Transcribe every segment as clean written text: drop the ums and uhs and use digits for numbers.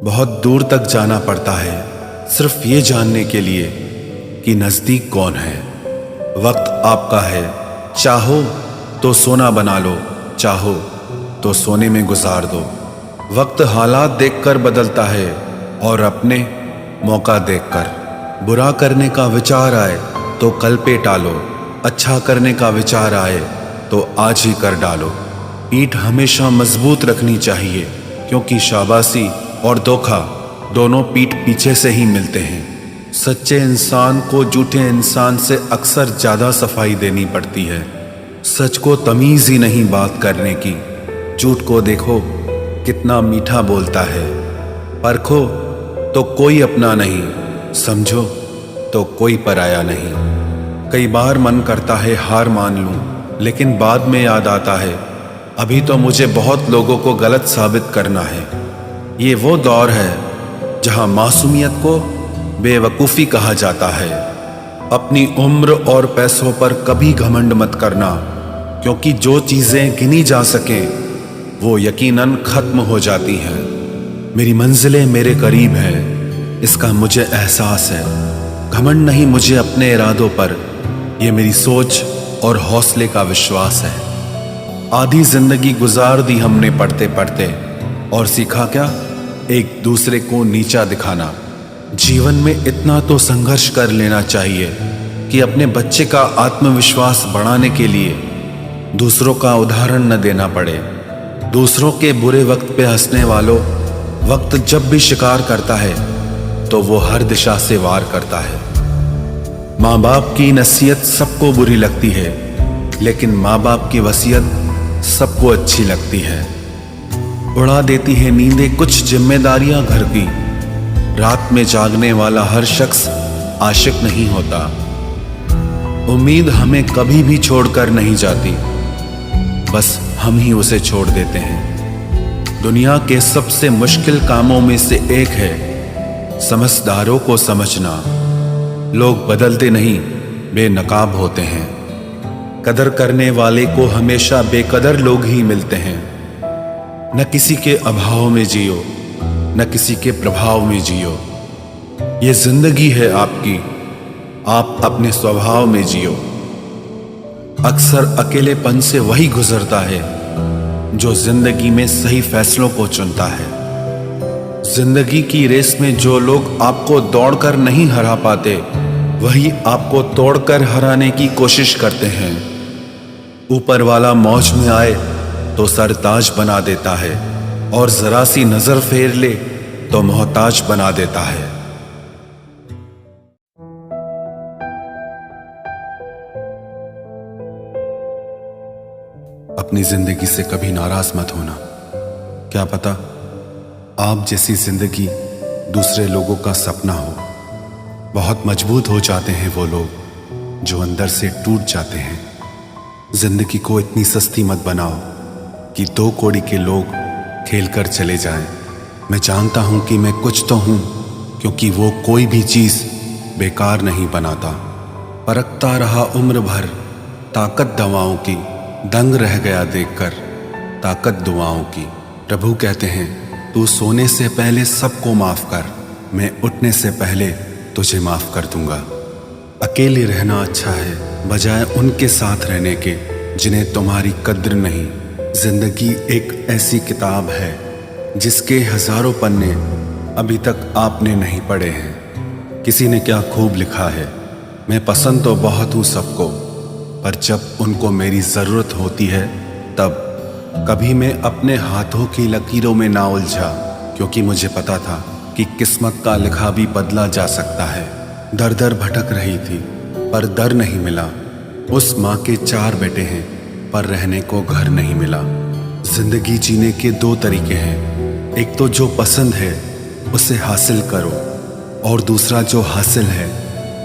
बहुत दूर तक जाना पड़ता है सिर्फ ये जानने के लिए कि नज़दीक कौन है। वक्त आपका है, चाहो तो सोना बना लो, चाहो तो सोने में गुजार दो। वक्त हालात देखकर बदलता है और अपने मौका देखकर। बुरा करने का विचार आए तो कल पे टालो, अच्छा करने का विचार आए तो आज ही कर डालो। पीठ हमेशा मजबूत रखनी चाहिए क्योंकि शाबाशी और धोखा दोनों पीठ पीछे से ही मिलते हैं। सच्चे इंसान को झूठे इंसान से अक्सर ज़्यादा सफाई देनी पड़ती है। सच को तमीज़ ही नहीं बात करने की। झूठ को देखो कितना मीठा बोलता है। परखो तो कोई अपना नहीं, समझो तो कोई पराया नहीं। कई बार मन करता है हार मान लूं, लेकिन बाद में याद आता है अभी तो मुझे बहुत लोगों को गलत साबित करना है। ये वो दौर है जहां मासूमियत को बेवकूफ़ी कहा जाता है। अपनी उम्र और पैसों पर कभी घमंड मत करना, क्योंकि जो चीज़ें गिनी जा सकें वो यकीनन ख़त्म हो जाती हैं। मेरी मंजिलें मेरे करीब हैं, इसका मुझे एहसास है। घमंड नहीं मुझे अपने इरादों पर, ये मेरी सोच और हौसले का विश्वास है। आधी जिंदगी गुजार दी हमने पढ़ते पढ़ते, और सीखा क्या? एक दूसरे को नीचा दिखाना। जीवन में इतना तो संघर्ष कर लेना चाहिए कि अपने बच्चे का आत्मविश्वास बढ़ाने के लिए दूसरों का उदाहरण न देना पड़े। दूसरों के बुरे वक्त पे हंसने वालों, वक्त जब भी शिकार करता है तो वो हर दिशा से वार करता है। माँ बाप की नसीहत सबको बुरी लगती है, लेकिन माँ बाप की वसीयत सबको अच्छी लगती है। उड़ा देती है नींदें कुछ जिम्मेदारियां घर की। रात में जागने वाला हर शख्स आशिक नहीं होता। उम्मीद हमें कभी भी छोड़कर नहीं जाती, बस हम ही उसे छोड़ देते हैं। दुनिया के सबसे मुश्किल कामों में से एक है समझदारों को समझना। लोग बदलते नहीं, बेनकाब होते हैं। कदर करने वाले को हमेशा बेकदर लोग ही मिलते हैं। न किसी के अभाव में जियो, न किसी के प्रभाव में जियो। ये जिंदगी है आपकी, आप अपने स्वभाव में जियो। अक्सर अकेलेपन से वही गुजरता है जो जिंदगी में सही फैसलों को चुनता है। जिंदगी की रेस में जो लोग आपको दौड़कर नहीं हरा पाते, वही आपको तोड़कर हराने की कोशिश करते हैं। ऊपर वाला मौज में आए तो सरताज बना देता है, और जरा सी नजर फेर ले तो मोहताज बना देता है। अपनी जिंदगी से कभी नाराज मत होना। क्या पता आप जैसी जिंदगी दूसरे लोगों का सपना हो। बहुत मजबूत हो जाते हैं वो लोग जो अंदर से टूट जाते हैं। जिंदगी को इतनी सस्ती मत बनाओ कि दो कौड़ी के लोग खेल कर चले जाएं। मैं जानता हूं कि मैं कुछ तो हूं, क्योंकि वो कोई भी चीज़ बेकार नहीं बनाता। परखता रहा उम्र भर ताकत दवाओं की, दंग रह गया देखकर ताकत दुआओं की। प्रभु कहते हैं तू सोने से पहले सबको माफ़ कर, मैं उठने से पहले तुझे माफ़ कर दूंगा। अकेले रहना अच्छा है बजाय उनके साथ रहने के जिन्हें तुम्हारी कद्र नहीं। जिंदगी एक ऐसी किताब है जिसके हजारों पन्ने अभी तक आपने नहीं पढ़े हैं। किसी ने क्या खूब लिखा है, मैं पसंद तो बहुत हूँ सबको, पर जब उनको मेरी ज़रूरत होती है तब। कभी मैं अपने हाथों की लकीरों में ना उलझा, क्योंकि मुझे पता था कि किस्मत का लिखा भी बदला जा सकता है। दर दर भटक रही थी पर दर नहीं मिला। उस माँ के 4 बेटे हैं पर रहने को घर नहीं मिला। जिंदगी जीने के 2 तरीके हैं, एक तो जो पसंद है उसे हासिल करो, और दूसरा जो हासिल है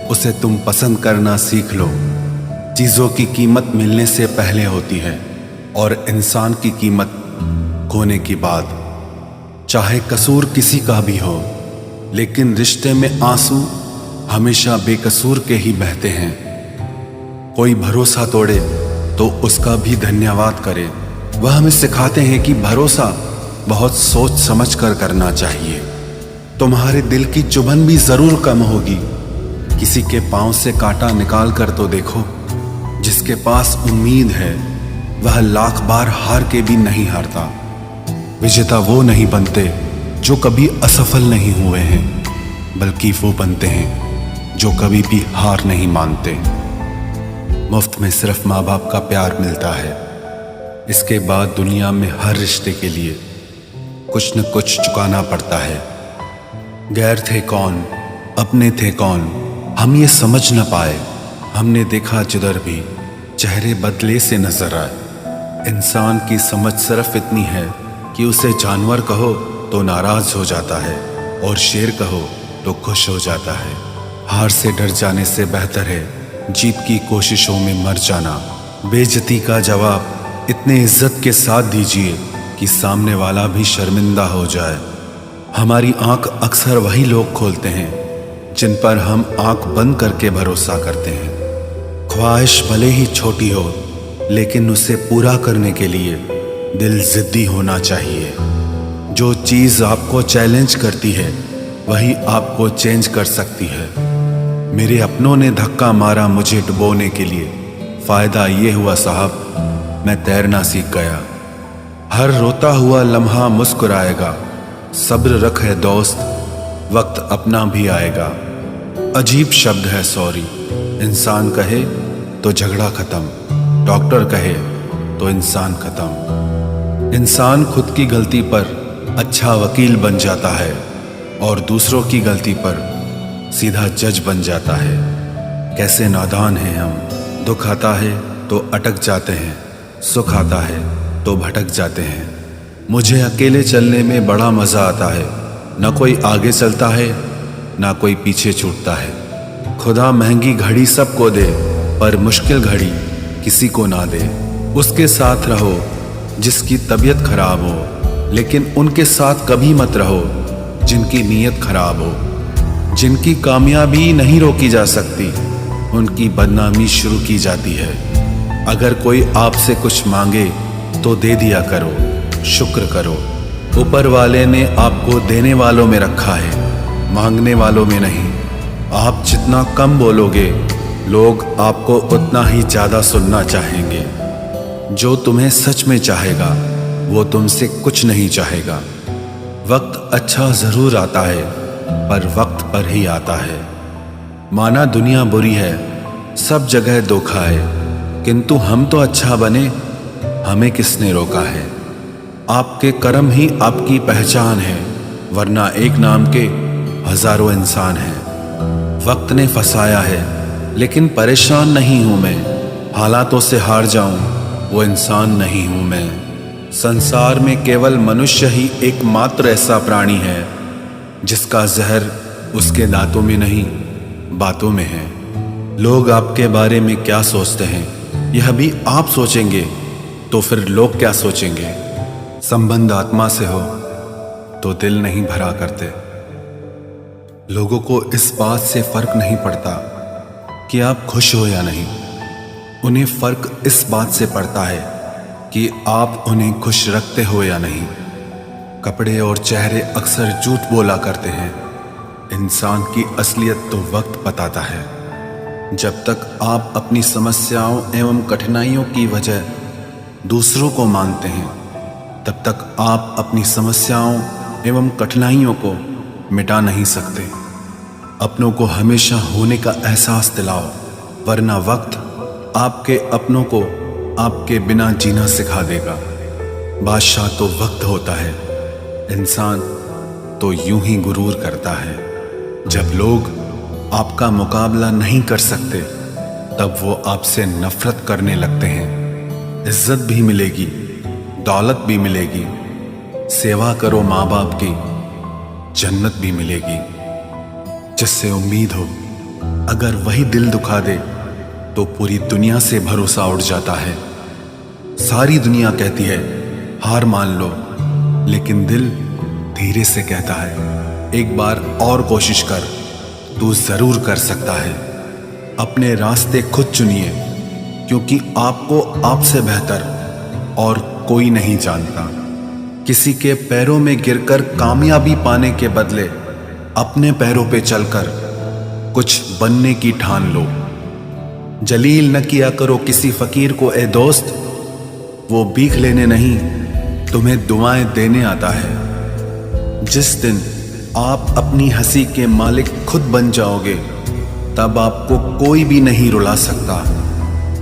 उसे तुम पसंद करना सीख लो। चीज़ों की कीमत मिलने से पहले होती है और इंसान की कीमत खोने के बाद। चाहे कसूर किसी का भी हो, लेकिन रिश्ते में आंसू हमेशा बेकसूर के ही बहते हैं। कोई भरोसा तोड़े तो उसका भी धन्यवाद करे। वह हमें सिखाते हैं कि भरोसा बहुत सोच समझ कर करना चाहिए। तुम्हारे दिल की चुभन भी जरूर कम होगी। किसी के पांव से कांटा निकाल कर तो देखो। जिसके पास उम्मीद है वह लाख बार हार के भी नहीं हारता। विजेता वो नहीं बनते जो कभी असफल नहीं हुए हैं, बल्कि वो बनते हैं जो कभी भी हार नहीं मानते। मुफ्त में सिर्फ माँ बाप का प्यार मिलता है। इसके बाद दुनिया में हर रिश्ते के लिए कुछ न कुछ चुकाना पड़ता है। गैर थे कौन, अपने थे कौन, हम ये समझ न पाए। हमने देखा जिधर भी चेहरे बदले से नजर आए। इंसान की समझ सिर्फ इतनी है कि उसे जानवर कहो तो नाराज हो जाता है और शेर कहो तो खुश हो जाता है। हार से डर जाने से बेहतर है जीत की कोशिशों में मर जाना। बेइज्जती का जवाब इतने इज्जत के साथ दीजिए कि सामने वाला भी शर्मिंदा हो जाए। हमारी आंख अक्सर वही लोग खोलते हैं जिन पर हम आंख बंद करके भरोसा करते हैं। ख्वाहिश भले ही छोटी हो, लेकिन उसे पूरा करने के लिए दिल जिद्दी होना चाहिए। जो चीज़ आपको चैलेंज करती है वही आपको चेंज कर सकती है। मेरे अपनों ने धक्का मारा मुझे डुबोने के लिए। फ़ायदा ये हुआ साहब, मैं तैरना सीख गया। हर रोता हुआ लम्हा मुस्कुराएगा। सब्र रख है दोस्त, वक्त अपना भी आएगा। अजीब शब्द है सॉरी। इंसान कहे तो झगड़ा खत्म, डॉक्टर कहे तो इंसान खत्म। इंसान खुद की गलती पर अच्छा वकील बन जाता है और दूसरों की गलती पर सीधा जज बन जाता है। कैसे नादान हैं हम। दुख आता है तो अटक जाते हैं, सुख आता है तो भटक जाते हैं। मुझे अकेले चलने में बड़ा मज़ा आता है। न कोई आगे चलता है ना कोई पीछे छूटता है। खुदा महंगी घड़ी सबको दे, पर मुश्किल घड़ी किसी को ना दे। उसके साथ रहो जिसकी तबीयत खराब हो, लेकिन उनके साथ कभी मत रहो जिनकी नीयत खराब हो। जिनकी कामयाबी नहीं रोकी जा सकती, उनकी बदनामी शुरू की जाती है। अगर कोई आपसे कुछ मांगे तो दे दिया करो, शुक्र करो। ऊपर वाले ने आपको देने वालों में रखा है, मांगने वालों में नहीं। आप जितना कम बोलोगे, लोग आपको उतना ही ज़्यादा सुनना चाहेंगे। जो तुम्हें सच में चाहेगा वो तुमसे कुछ नहीं चाहेगा। वक्त अच्छा ज़रूर आता है, पर वक्त पर ही आता है। माना दुनिया बुरी है, सब जगह धोखा है, किंतु हम तो अच्छा बने, हमें किसने रोका है। आपके कर्म ही आपकी पहचान है, वरना एक नाम के हजारों इंसान हैं। वक्त ने फंसाया है, लेकिन परेशान नहीं हूं मैं। हालातों से हार जाऊं वो इंसान नहीं हूं मैं। संसार में केवल मनुष्य ही एकमात्र ऐसा प्राणी है जिसका जहर उसके दांतों में नहीं, बातों में है। लोग आपके बारे में क्या सोचते हैं यह भी आप सोचेंगे तो फिर लोग क्या सोचेंगे। संबंध आत्मा से हो तो दिल नहीं भरा करते। लोगों को इस बात से फर्क नहीं पड़ता कि आप खुश हो या नहीं। उन्हें फर्क इस बात से पड़ता है कि आप उन्हें खुश रखते हो या नहीं। कपड़े और चेहरे अक्सर झूठ बोला करते हैं। इंसान की असलियत तो वक्त बताता है। जब तक आप अपनी समस्याओं एवं कठिनाइयों की वजह दूसरों को मानते हैं, तब तक आप अपनी समस्याओं एवं कठिनाइयों को मिटा नहीं सकते। अपनों को हमेशा होने का एहसास दिलाओ, वरना वक्त आपके अपनों को आपके बिना जीना सिखा देगा। बादशाह तो वक्त होता है, इंसान तो यूं ही गुरूर करता है। जब लोग आपका मुकाबला नहीं कर सकते, तब वो आपसे नफरत करने लगते हैं। इज्जत भी मिलेगी, दौलत भी मिलेगी। सेवा करो माँ बाप की, जन्नत भी मिलेगी। जिससे उम्मीद हो, अगर वही दिल दुखा दे तो पूरी दुनिया से भरोसा उड़ जाता है। सारी दुनिया कहती है हार मान लो, लेकिन दिल धीरे से कहता है एक बार और कोशिश कर, तू जरूर कर सकता है। अपने रास्ते खुद चुनिए, क्योंकि आपको आपसे बेहतर और कोई नहीं जानता। किसी के पैरों में गिरकर कामयाबी पाने के बदले अपने पैरों पे चलकर कुछ बनने की ठान लो। जलील न किया करो किसी फकीर को ए दोस्त, वो भीख लेने नहीं तुम्हें दुआएं देने आता है। जिस दिन आप अपनी हंसी के मालिक खुद बन जाओगे, तब आपको कोई भी नहीं रुला सकता।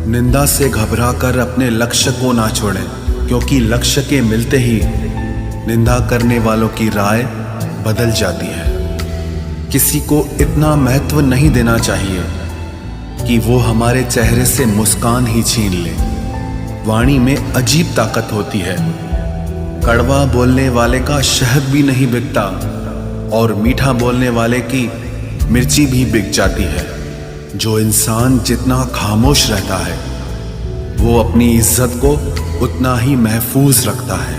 निंदा से घबराकर अपने लक्ष्य को ना छोड़ें, क्योंकि लक्ष्य के मिलते ही निंदा करने वालों की राय बदल जाती है। किसी को इतना महत्व नहीं देना चाहिए कि वो हमारे चेहरे से मुस्कान ही छीन ले। वाणी में अजीब ताकत होती है। कड़वा बोलने वाले का शहद भी नहीं बिकता और मीठा बोलने वाले की मिर्ची भी बिक जाती है। जो इंसान जितना खामोश रहता है, वो अपनी इज्जत को उतना ही महफूज रखता है।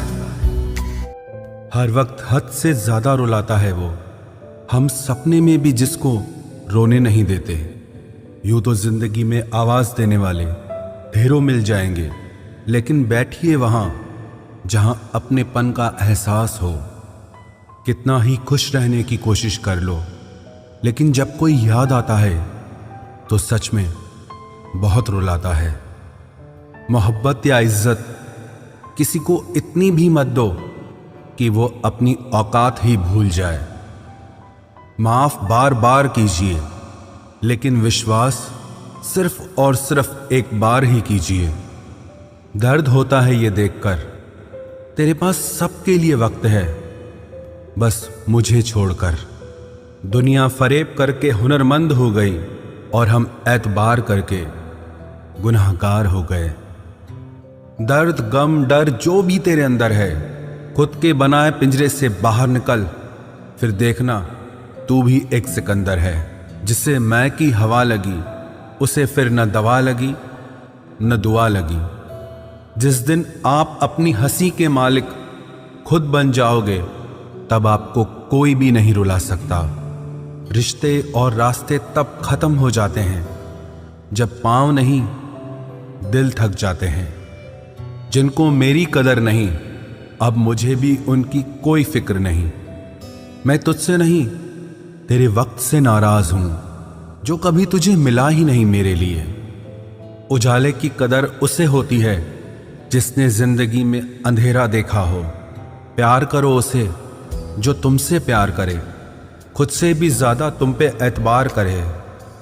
हर वक्त हद से ज्यादा रुलाता है वो। हम सपने में भी जिसको रोने नहीं देते। यूं तो जिंदगी में आवाज देने वाले ढेरों मिल जाएंगे, लेकिन बैठिए वहां जहां अपनेपन का एहसास हो। कितना ही खुश रहने की कोशिश कर लो, लेकिन जब कोई याद आता है तो सच में बहुत रुलाता है। मोहब्बत या इज्जत किसी को इतनी भी मत दो कि वो अपनी औकात ही भूल जाए। माफ बार बार कीजिए, लेकिन विश्वास सिर्फ और सिर्फ एक बार ही कीजिए। दर्द होता है ये देखकर तेरे पास सबके लिए वक्त है, बस मुझे छोड़कर। दुनिया फरेब करके हुनरमंद हो गई और हम एतबार करके गुनाहगार हो गए। दर्द गम डर जो भी तेरे अंदर है, खुद के बनाए पिंजरे से बाहर निकल, फिर देखना तू भी एक सिकंदर है। जिसे मैं की हवा लगी, उसे फिर न दवा लगी न दुआ लगी। जिस दिन आप अपनी हंसी के मालिक खुद बन जाओगे, तब आपको कोई भी नहीं रुला सकता। रिश्ते और रास्ते तब खत्म हो जाते हैं जब पांव नहीं दिल थक जाते हैं। जिनको मेरी कदर नहीं, अब मुझे भी उनकी कोई फिक्र नहीं। मैं तुझसे नहीं, तेरे वक्त से नाराज हूं, जो कभी तुझे मिला ही नहीं मेरे लिए। उजाले की कदर उसे होती है जिसने जिंदगी में अंधेरा देखा हो। प्यार करो उसे जो तुमसे प्यार करे, खुद से भी ज्यादा तुम पे एतबार करे।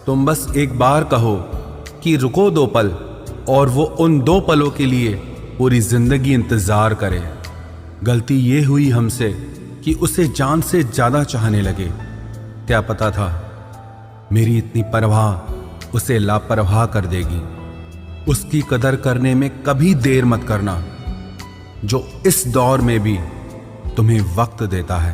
तुम बस एक बार कहो कि रुको 2 पल, और वो उन 2 पलों के लिए पूरी जिंदगी इंतजार करे। गलती ये हुई हमसे कि उसे जान से ज्यादा चाहने लगे। क्या पता था मेरी इतनी परवाह उसे लापरवाह कर देगी। उसकी कदर करने में कभी देर मत करना, जो इस दौर में भी तुम्हें वक्त देता है।